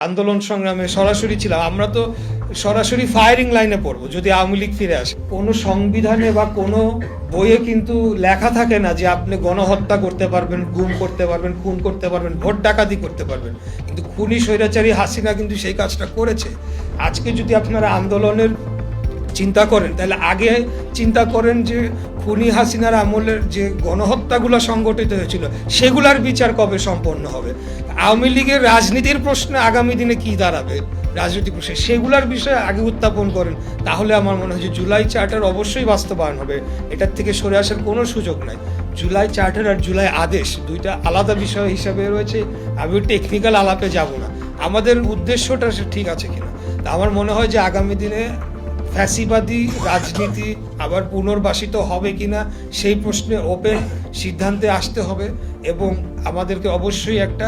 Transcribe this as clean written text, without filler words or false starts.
আন্দোলন সংগ্রামে সরাসরি ছিলাম। আমরা তো সরাসরি ফায়ারিং লাইনে পড়বো যদি আওয়ামী লীগ ফিরে আসে। কোনো সংবিধানে বা কোনো বইয়ে কিন্তু লেখা থাকে না যে আপনি গণহত্যা করতে পারবেন, গুম করতে পারবেন, খুন করতে পারবেন, ভোট ডাকাতি করতে পারবেন। কিন্তু খুনি স্বৈরাচারী হাসিনা কিন্তু সেই কাজটা করেছে। আজকে যদি আপনারা আন্দোলনের চিন্তা করেন তাহলে আগে চিন্তা করেন যে খুনি হাসিনার আমলের যে গণহত্যাগুলো সংগঠিত হয়েছিল সেগুলার বিচার কবে সম্পন্ন হবে। আওয়ামী লীগের রাজনীতির প্রশ্নে আগামী দিনে কি দাঁড়াবে, রাজনৈতিক প্রশ্নে সেগুলার বিষয়ে আগে উত্থাপন করেন, তাহলে আমার মনে হয় যে জুলাই চার্টার অবশ্যই বাস্তবায়ন হবে। এটার থেকে সরে আসার কোনো সুযোগ নাই। জুলাই চার্টার আর জুলাই আদেশ দুইটা আলাদা বিষয় হিসাবে রয়েছে। আমি টেকনিক্যাল আলাপে যাব না, আমাদের উদ্দেশ্যটা ঠিক আছে কিনা। তা আমার মনে হয় যে আগামী দিনে ফ্যাসিবাদী রাজনীতি আবার পুনর্বাসিত হবে কিনা সেই প্রশ্নে ওপেন সিদ্ধান্তে আসতে হবে এবং আমাদেরকে অবশ্যই একটা